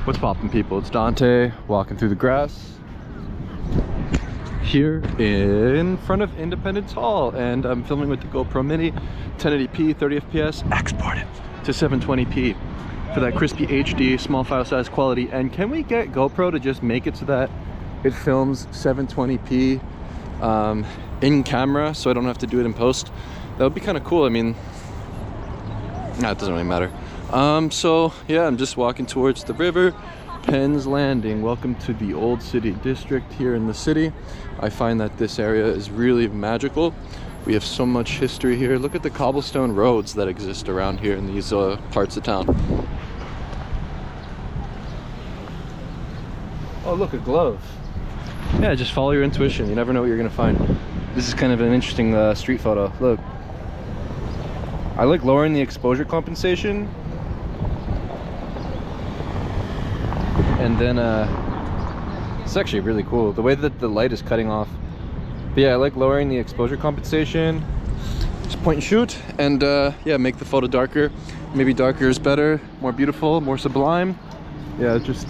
What's poppin', people? It's Dante walking through the grass here in front of Independence Hall, and I'm filming with the GoPro Mini 1080p 30 fps exported to 720p for that crispy HD small file size quality. And can we get GoPro to just make it so that it films 720p in camera so I don't have to do it in post? That would be kind of cool. I mean, nah, it doesn't really matter. So yeah, I'm just walking towards the river, Penn's Landing. Welcome to the Old City District here in the city. I find that this area is really magical. We have so much history here. Look at the cobblestone roads that exist around here in these parts of town. Oh, look, a glove. Yeah, just follow your intuition. You never know what you're gonna find. This is kind of an interesting street photo. Look, I like lowering the exposure compensation, and then it's actually really cool the way that the light is cutting off. But yeah, I like lowering the exposure compensation, just point and shoot, and yeah, make the photo darker. Maybe darker is better, more beautiful, more sublime. Yeah, just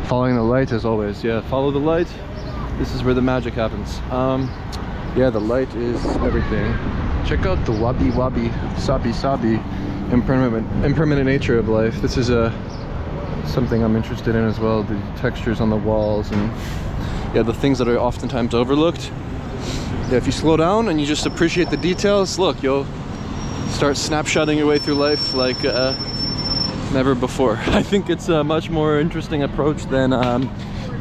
following the light as always. Yeah, follow the light. This is where the magic happens. Yeah, the light is everything. Check out the wabi wabi, sabi sabi, impermanent nature of life. This is something I'm interested in as well. The textures on the walls, and yeah, the things that are oftentimes overlooked. Yeah, if you slow down and you just appreciate the details, look, you'll start snapshotting your way through life like never before. I think it's a much more interesting approach than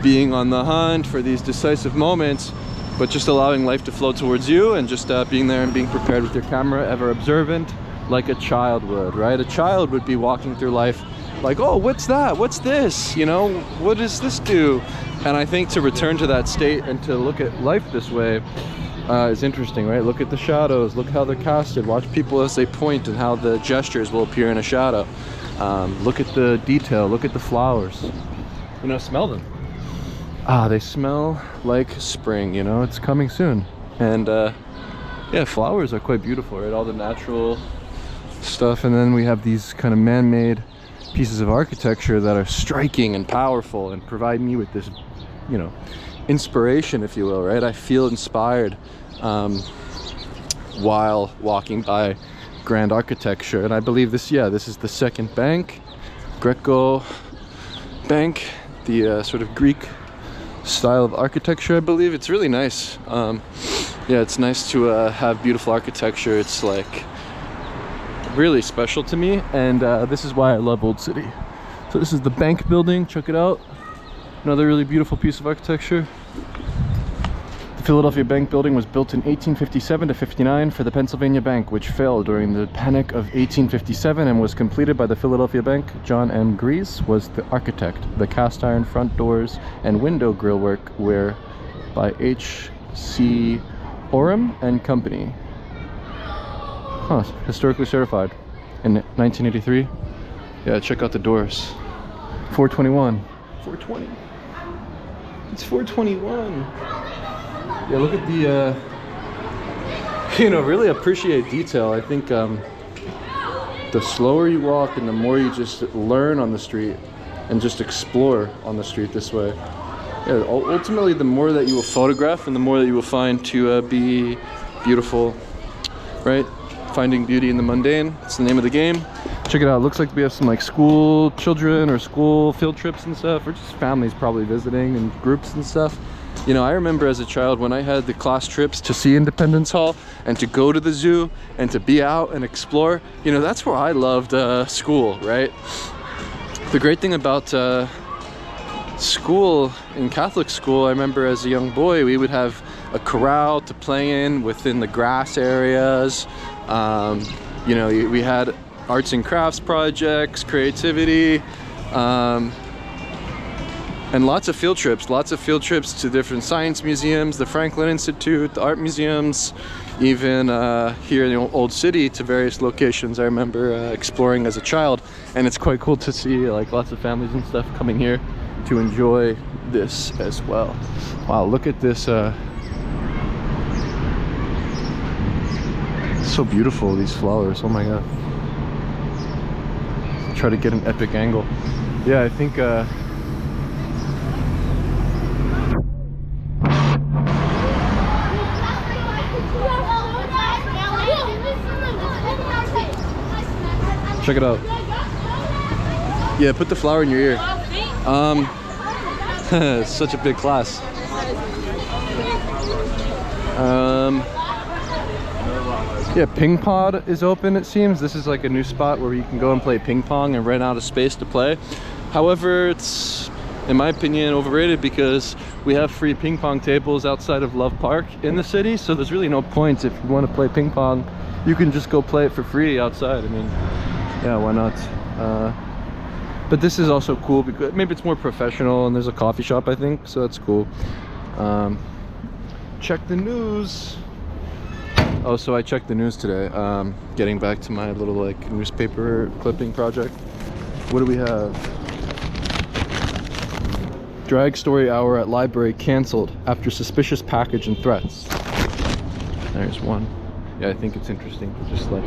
being on the hunt for these decisive moments, but just allowing life to flow towards you, and just being there and being prepared with your camera, ever observant, like a child would, right? A child would be walking through life like, oh, what's that? What's this? You know, what does this do? And I think to return to that state and to look at life this way is interesting, right? Look at the shadows, look how they're casted, watch people as they point and how the gestures will appear in a shadow. Look at the detail, look at the flowers. You know, smell them. Ah, they smell like spring, you know, it's coming soon. And yeah, flowers are quite beautiful, right? All the natural stuff, and then we have these kind of man-made pieces of architecture that are striking and powerful and provide me with this, you know, inspiration, if you will, right? I feel inspired while walking by grand architecture. And I believe this, yeah, this is the second bank, Greco bank, the sort of Greek style of architecture. I believe it's really nice. Yeah, it's nice to have beautiful architecture. It's like really special to me, and this is why I love Old City. So this is the bank building, check it out. Another really beautiful piece of architecture. The Philadelphia Bank building was built in 1857 to 59 for the Pennsylvania Bank, which fell during the Panic of 1857 and was completed by the Philadelphia Bank. John M. Grease was the architect. The cast iron front doors and window grill work were by H.C. Orem and Company. Huh, historically certified in 1983. Yeah, check out the doors. 421. 420. It's 421. Yeah, look at the, you know, really appreciate detail. I think the slower you walk and the more you just learn on the street and just explore on the street this way. Yeah, ultimately, the more that you will photograph and the more that you will find to be beautiful, right? Finding beauty in the mundane. It's the name of the game. Check it out. It looks like we have some like school children or school field trips and stuff, or just families probably visiting in groups and stuff. You know, I remember as a child when I had the class trips to see Independence Hall and to go to the zoo and to be out and explore. You know, that's where I loved school, right? The great thing about school, in Catholic school, I remember as a young boy, we would have a corral to play in within the grass areas. You know, we had arts and crafts projects, creativity, and lots of field trips to different science museums, the Franklin Institute, the art museums, even here in the Old City to various locations. I remember exploring as a child, and it's quite cool to see like lots of families and stuff coming here to enjoy this as well. Wow, look at this. So beautiful, these flowers. Oh my god. try to get an epic angle. Yeah, I think check it out. Yeah, put the flower in your ear. It's such a big class. Yeah, Ping Pod is open, it seems. This is like a new spot where you can go and play ping pong and rent out a space to play. However, it's, in my opinion, overrated because we have free ping pong tables outside of Love Park in the city, so there's really no point. If you want to play ping pong, you can just go play it for free outside. I mean, yeah, why not? But this is also cool because maybe it's more professional, and there's a coffee shop, I think, so that's cool. Check the news. Oh, so I checked the news today. Getting back to my little like newspaper clipping project. What do we have? Drag story hour at library canceled after suspicious package and threats. There's one. Yeah, I think it's interesting. Just like,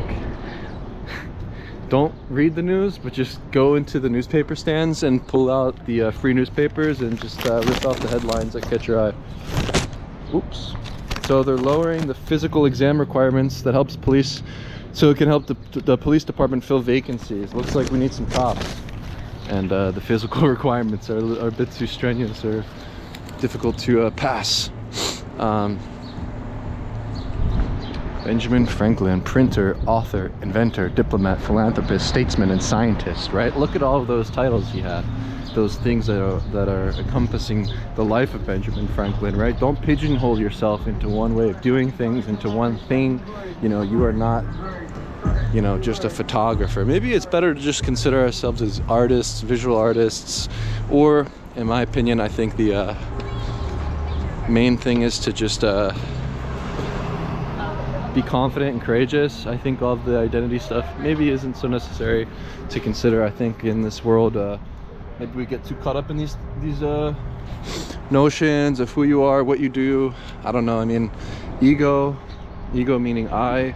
don't read the news, but just go into the newspaper stands and pull out the free newspapers and just rip out the headlines that catch your eye. Oops. So they're lowering the physical exam requirements that helps police, so it can help the police department fill vacancies. Looks like we need some cops, and the physical requirements are a bit too strenuous or difficult to pass. Benjamin Franklin, printer, author, inventor, diplomat, philanthropist, statesman, and scientist, right? Look at all of those titles he had. Those things that are encompassing the life of Benjamin Franklin, right? Don't pigeonhole yourself into one way of doing things, into one thing. You know, you are not, you know, just a photographer. Maybe it's better to just consider ourselves as artists, visual artists, or, in my opinion, I think the main thing is to just be confident and courageous. I think all of the identity stuff maybe isn't so necessary to consider. I think in this world, maybe we get too caught up in these notions of who you are, what you do. I don't know. I mean, ego meaning I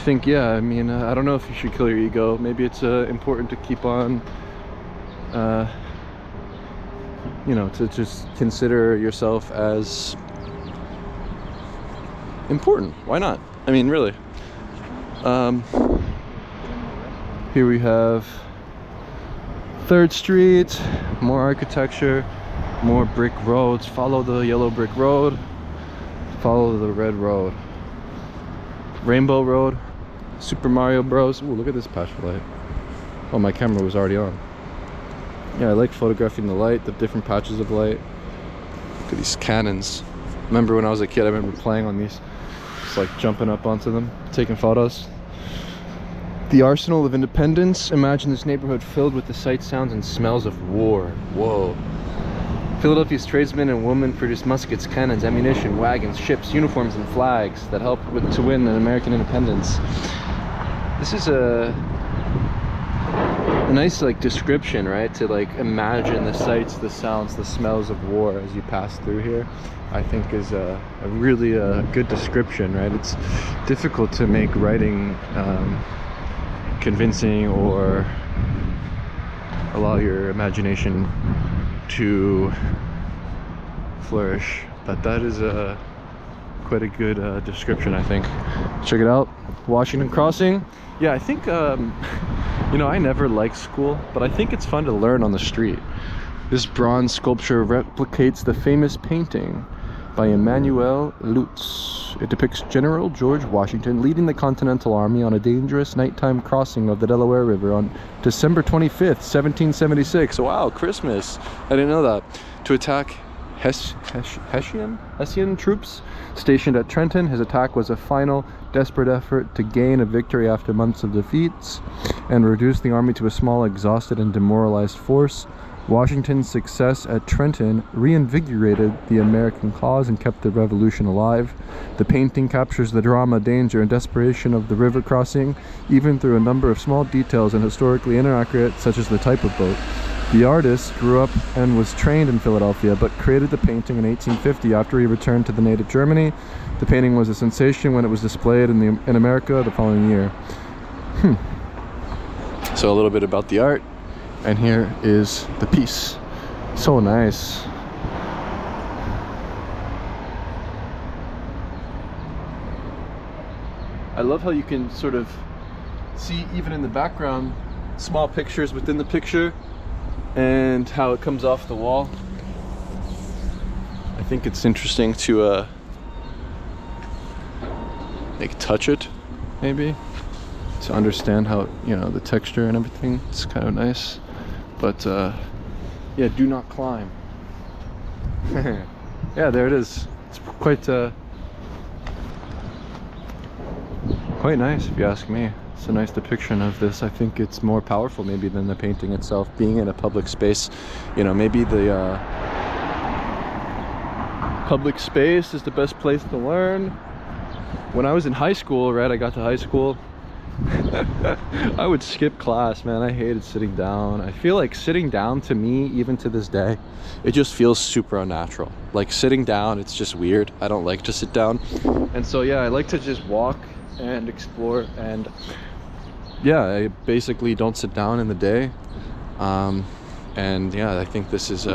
think, yeah, I mean, I don't know if you should kill your ego. Maybe it's important to keep on, you know, to just consider yourself as important. Why not? I mean, really. Here we have 3rd Street, more architecture, more brick roads. Follow the yellow brick road, follow the red road. Rainbow Road, Super Mario Bros. Ooh, look at this patch of light. Oh, my camera was already on. Yeah, I like photographing the light, the different patches of light. Look at these cannons. Remember when I was a kid, I remember playing on these. Just like jumping up onto them, taking photos. The Arsenal of Independence. Imagine this neighborhood filled with the sights, sounds, and smells of war. Whoa. Philadelphia's tradesmen and women produce muskets, cannons, ammunition, wagons, ships, uniforms, and flags that help to win an American independence. This is a nice like description, right? To like imagine the sights, the sounds, the smells of war as you pass through here. I think is a really good description, right? It's difficult to make writing convincing or allow your imagination to flourish, but that is quite a good description, I think. Check it out. Washington Crossing. Yeah, I think you know, I never liked school, but I think it's fun to learn on the street. This bronze sculpture replicates the famous painting by Emmanuel Lutz. It depicts General George Washington leading the Continental Army on a dangerous nighttime crossing of the Delaware River on December 25th, 1776. Wow, Christmas. I didn't know that. To attack Hessian troops stationed at Trenton. His attack was a final, desperate effort to gain a victory after months of defeats and reduce the army to a small, exhausted, and demoralized force. Washington's success at Trenton reinvigorated the American cause and kept the revolution alive. The painting captures the drama, danger, and desperation of the river crossing, even through a number of small details and historically inaccurate, such as the type of boat. The artist grew up and was trained in Philadelphia, but created the painting in 1850 after he returned to the native Germany. The painting was a sensation when it was displayed in America the following year. So a little bit about the art, and here is the piece. So nice. I love how you can sort of see, even in the background, small pictures within the picture and how it comes off the wall. I think it's interesting to like touch it, maybe, to understand how, you know, the texture and everything. It's kind of nice. But yeah, do not climb. Yeah, there it is. It's quite nice, if you ask me. It's a nice depiction of this. I think it's more powerful maybe than the painting itself, being in a public space. You know, maybe the public space is the best place to learn. When I was in high school, right, I got to high school, I would skip class, man. I hated sitting down. I feel like sitting down, to me, even to this day, it just feels super unnatural. Like sitting down, it's just weird. I don't like to sit down. And so yeah, I like to just walk and explore, and yeah, I basically don't sit down in the day. And yeah, I think this is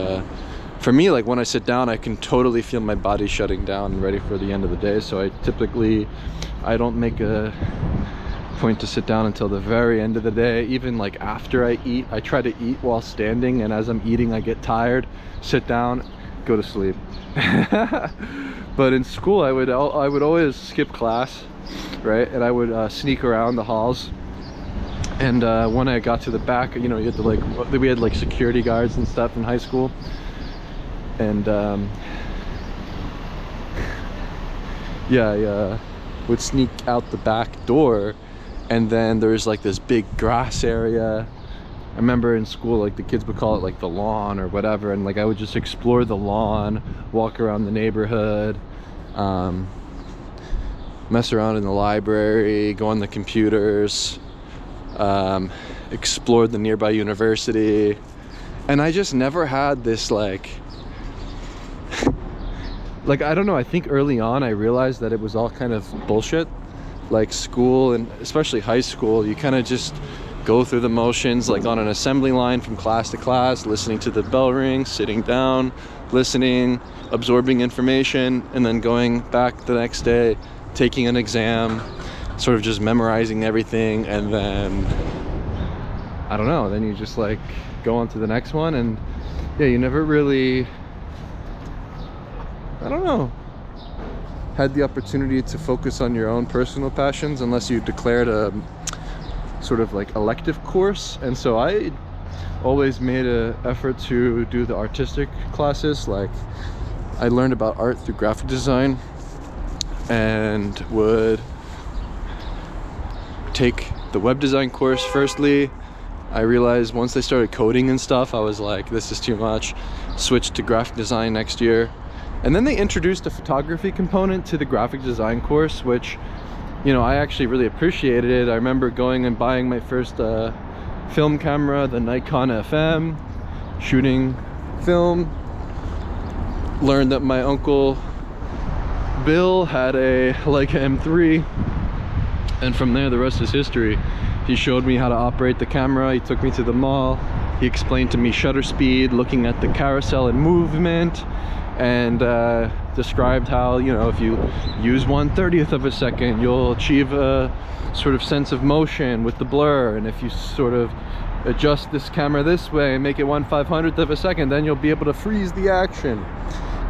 for me, like when I sit down, I can totally feel my body shutting down and ready for the end of the day. So I don't make a point to sit down until the very end of the day. Even like after I eat, I try to eat while standing, and as I'm eating I get tired, sit down, go to sleep. But in school I would always skip class, right, and I would sneak around the halls. And when I got to the back, you know, you had to we had like security guards and stuff in high school, and yeah, I would sneak out the back door. And then there's like this big grass area. I remember in school, like the kids would call it like the lawn or whatever, and like I would just explore the lawn, walk around the neighborhood, mess around in the library, go on the computers, explore the nearby university. And I just never had this like I don't know, I think early on I realized that it was all kind of bullshit. Like school, and especially high school, you kind of just go through the motions, like on an assembly line from class to class, listening to the bell ring, sitting down, listening, absorbing information, and then going back the next day, taking an exam, sort of just memorizing everything. And then I don't know, then you just like go on to the next one. And yeah, you never really, I don't know, had the opportunity to focus on your own personal passions unless you declared a sort of like elective course. And so I always made an effort to do the artistic classes. Like I learned about art through graphic design, and would take the web design course firstly. I realized once I started coding and stuff, I was like, this is too much. Switched to graphic design next year. And then they introduced a photography component to the graphic design course, which, you know, I actually really appreciated it. I remember going and buying my first film camera, the Nikon FM, shooting film. Learned that my uncle Bill had a Leica M3, and from there the rest is history. He showed me how to operate the camera. He took me to the mall. He explained to me shutter speed, looking at the carousel and movement, and described how, you know, if you use 1/30th of a second, you'll achieve a sort of sense of motion with the blur, and if you sort of adjust this camera this way and make it 1/500th of a second, then you'll be able to freeze the action.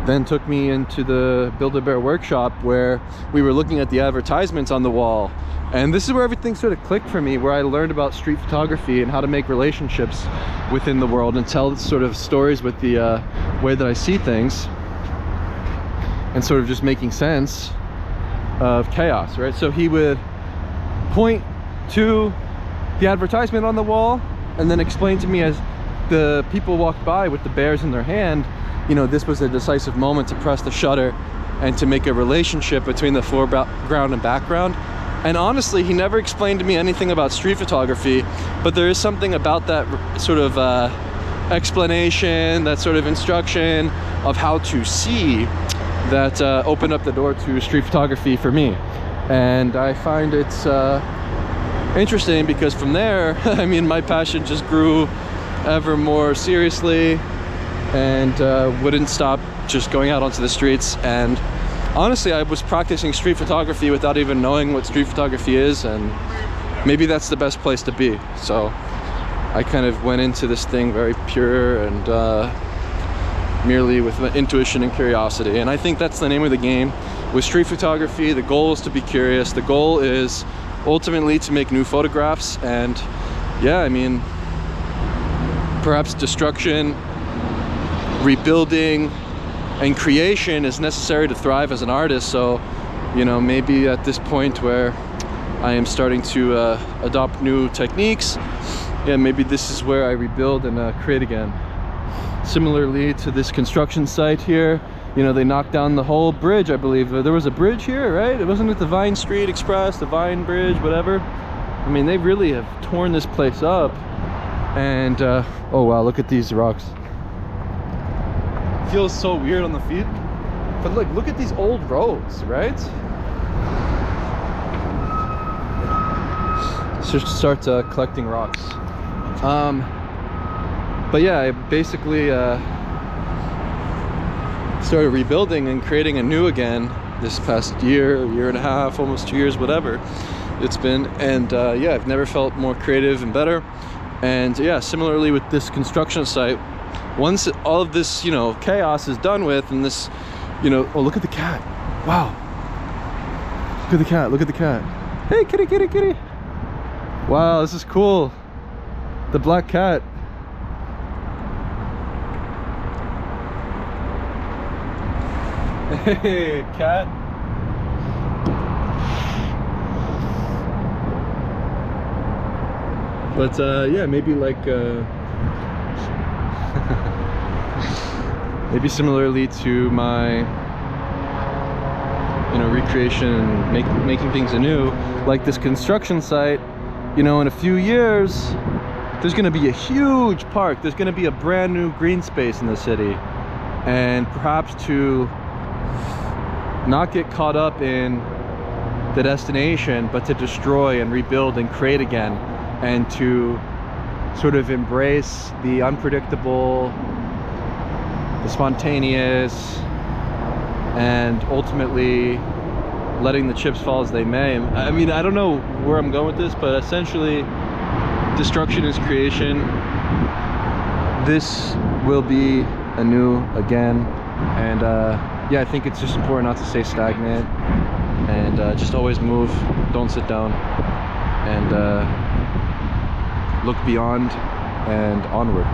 Then took me into the Build-A-Bear workshop, where we were looking at the advertisements on the wall, and this is where everything sort of clicked for me, where I learned about street photography and how to make relationships within the world and tell sort of stories with the way that I see things, and sort of just making sense of chaos, right? So he would point to the advertisement on the wall and then explain to me, as the people walked by with the bears in their hand, you know, this was a decisive moment to press the shutter and to make a relationship between the foreground and background. And honestly, he never explained to me anything about street photography, but there is something about that sort of explanation, that sort of instruction of how to see, that opened up the door to street photography for me. And I find it's interesting because from there, I mean, my passion just grew ever more seriously, and wouldn't stop just going out onto the streets. And honestly, I was practicing street photography without even knowing what street photography is, and maybe that's the best place to be. So I kind of went into this thing very pure and merely with intuition and curiosity. And I think that's the name of the game. With street photography, the goal is to be curious. The goal is ultimately to make new photographs. And yeah, I mean, perhaps destruction, rebuilding, and creation is necessary to thrive as an artist. So, you know, maybe at this point where I am starting to adopt new techniques, yeah, maybe this is where I rebuild and create again. Similarly to this construction site here, you know, they knocked down the whole bridge, I believe. There was a bridge here, right? It wasn't it the Vine Street Express, the Vine Bridge, whatever. I mean, they really have torn this place up. And oh wow, look at these rocks. Feels so weird on the feet, but look at these old roads, right? Let's just start collecting rocks. But yeah, I basically started rebuilding and creating anew again this past year and a half, almost 2 years, whatever it's been. And yeah, I've never felt more creative and better. And yeah, similarly with this construction site, once all of this, you know, chaos is done with, and this, you know, oh, look at the cat. Wow. Look at the cat, look at the cat. Hey, kitty, kitty, kitty. Wow, this is cool. The black cat. Hey, cat. But yeah, maybe like maybe similarly to my, you know, recreation and making things anew, like this construction site, you know, in a few years there's going to be a huge park. There's going to be a brand new green space in the city, and perhaps to not get caught up in the destination, but to destroy and rebuild and create again, and to sort of embrace the unpredictable, the spontaneous, and ultimately letting the chips fall as they may. I mean, I don't know where I'm going with this, but essentially destruction is creation. This will be anew again. And yeah, I think it's just important not to stay stagnant, and just always move, don't sit down, and look beyond and onward.